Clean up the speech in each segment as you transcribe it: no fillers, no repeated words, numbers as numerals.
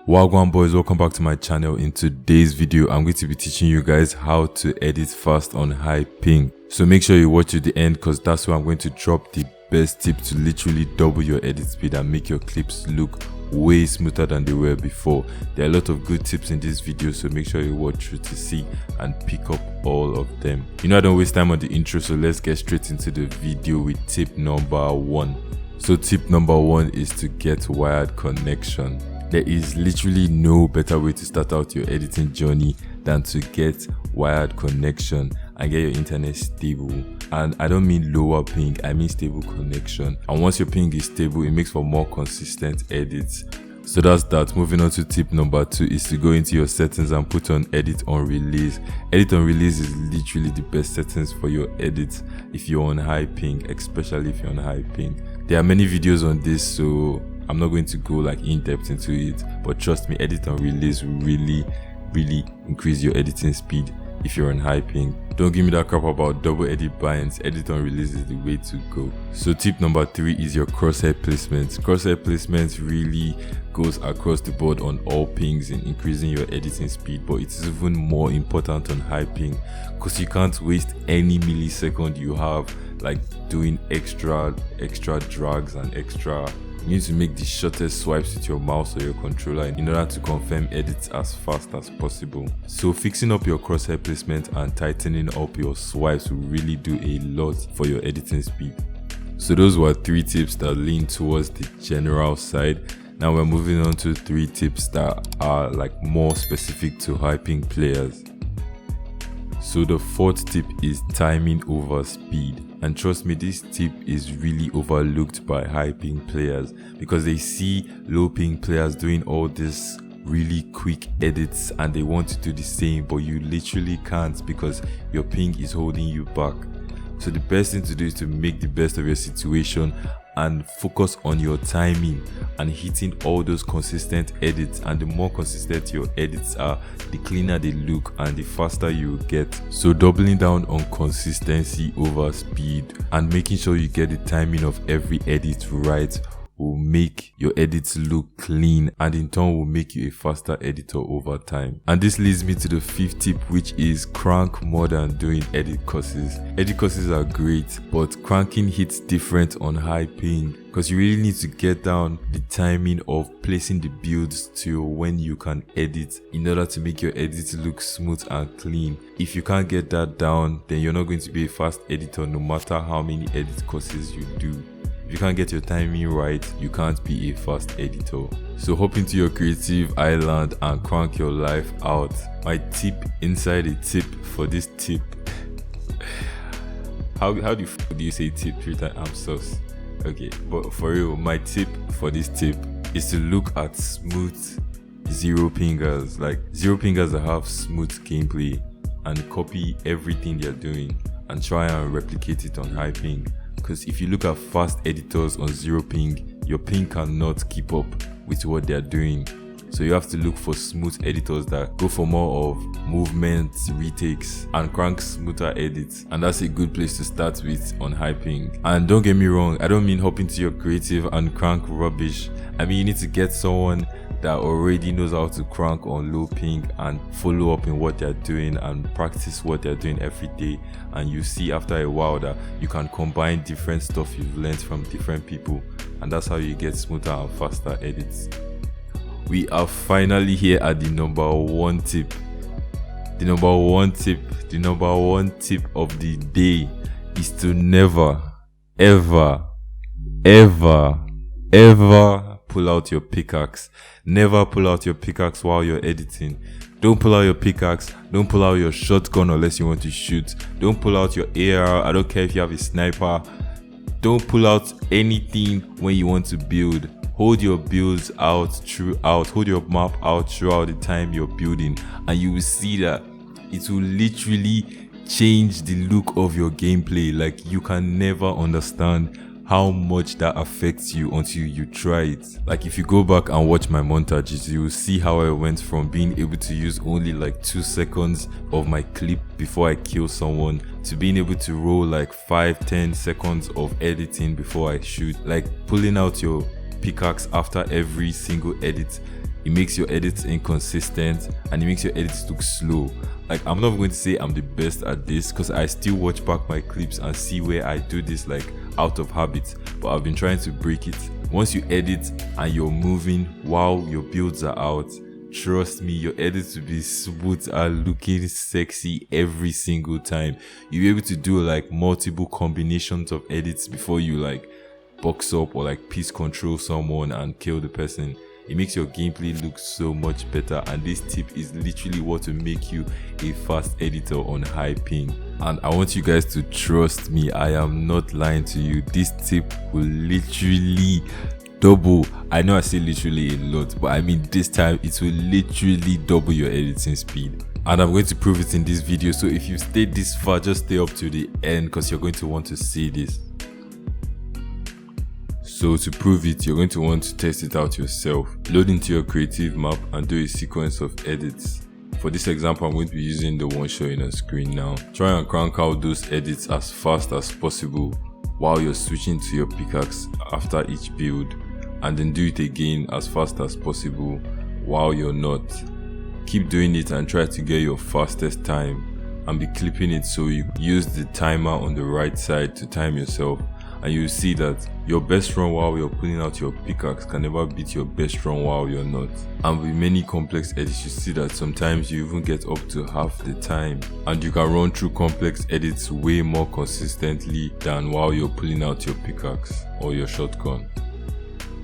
Wagwan boys, welcome back to my channel. In today's video I'm going to be teaching you guys how to edit fast on high ping, so make sure you watch to the end because that's where I'm going to drop the best tip to literally double your edit speed and make your clips look way smoother than they were before. There are a lot of good tips in this video, so make sure you watch through to see and pick up all of them. I don't waste time on the intro, so let's get straight into the video with tip number 1. So tip number 1 is to get wired connection. There is literally no better way to start out your editing journey than to get wired connection and get your internet stable. And I don't mean lower ping, I mean stable connection. And once your ping is stable, it makes for more consistent edits. So that's that. Moving on to tip number 2 is to go into your settings and put on edit on release. Edit on release is literally the best settings for your edits if you're on high ping, especially if you're on high ping. There are many videos on this, so I'm not going to go like in depth into it, but trust me, edit on release will really increase your editing speed if you're on high ping. Don't give me that crap about double edit binds. Edit on release is the way to go. So tip number 3 is your crosshair placement. Crosshair placement really goes across the board on all pings in increasing your editing speed, but it's even more important on high ping because you can't waste any millisecond you have like doing extra drags and extra. You need to make the shortest swipes with your mouse or your controller in order to confirm edits as fast as possible. So fixing up your crosshair placement and tightening up your swipes will really do a lot for your editing speed. So those were 3 tips that lean towards the general side. Now we're moving on to 3 tips that are like more specific to high ping players. So the 4th tip is timing over speed. And trust me, this tip is really overlooked by high ping players because they see low ping players doing all this really quick edits and they want to do the same, but you literally can't because your ping is holding you back. So the best thing to do is to make the best of your situation and focus on your timing and hitting all those consistent edits. And the more consistent your edits are, the cleaner they look and the faster you get. So doubling down on consistency over speed and making sure you get the timing of every edit right will make your edits look clean and in turn will make you a faster editor over time. And this leads me to the 5th tip, which is crank more than doing edit courses. Edit courses are great, but cranking hits different on high ping because you really need to get down the timing of placing the builds to when you can edit in order to make your edits look smooth and clean. If you can't get that down, then you're not going to be a fast editor no matter how many edit courses you do. If you can't get your timing right, you can't be a fast editor. So hop into your creative island and crank your life out. My tip inside a tip for this tip. How do you say tip 3 times? I'm sus. Okay, but for real, my tip for this tip is to look at smooth zero pingers, like zero pingers that have smooth gameplay, and copy everything they're doing and try and replicate it on high ping. Because if you look at fast editors on zero ping, your ping cannot keep up with what they're doing. So you have to look for smooth editors that go for more of movements, retakes, and crank smoother edits. And that's a good place to start with on high ping. And don't get me wrong, I don't mean hop into your creative and crank rubbish. I mean you need to get someone that already knows how to crank on low ping and follow up in what they're doing and practice what they're doing every day. And you see after a while that you can combine different stuff you've learned from different people, and that's how you get smoother and faster edits. We are finally here at the number 1 tip. The number 1 tip of the day is to never ever pull out your pickaxe. Never pull out your pickaxe while you're editing. Don't pull out your pickaxe. Don't pull out your shotgun unless you want to shoot. Don't pull out your AR. I don't care if you have a sniper. Don't pull out anything when you want to build. Hold your builds out throughout. Hold your map out throughout the time you're building, and you will see that it will literally change the look of your gameplay. Like you can never understand how much that affects you until you try it. Like if you go back and watch my montages, you will see how I went from being able to use only like 2 seconds of my clip before I kill someone to being able to roll like 5-10 seconds of editing before I shoot. Like pulling out your pickaxe after every single edit it makes your edits inconsistent, and it makes your edits look slow. Like, I'm not going to say I'm the best at this because I still watch back my clips and see where I do this like out of habit, but I've been trying to break it. Once you edit and you're moving while your builds are out, trust me, your edits will be smooth and looking sexy every single time. You'll be able to do like multiple combinations of edits before you like box up or like piece control someone and kill the person. It makes your gameplay look so much better, and this tip is literally what will make you a fast editor on high ping. And I want you guys to trust me, I am not lying to you. This tip will literally double, I know I say literally a lot, but I mean this time it will literally double your editing speed. And I'm going to prove it in this video, so if you stayed this far, just stay up to the end because you're going to want to see this. So to prove it, you're going to want to test it out yourself. Load into your creative map and do a sequence of edits. For this example, I'm going to be using the one showing on screen now. Try and crank out those edits as fast as possible while you're switching to your pickaxe after each build, and then do it again as fast as possible while you're not. Keep doing it and try to get your fastest time, and be clipping it so you use the timer on the right side to time yourself, and you'll see that your best run while you're pulling out your pickaxe can never beat your best run while you're not. And with many complex edits, you see that sometimes you even get up to half the time, and you can run through complex edits way more consistently than while you're pulling out your pickaxe or your shotgun.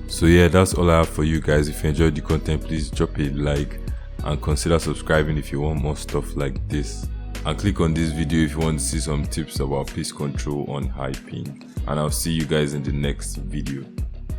So yeah, that's all I have for you guys. If you enjoyed the content, please drop a like and consider subscribing if you want more stuff like this. And click on this video if you want to see some tips about piece control on high ping. And I'll see you guys in the next video.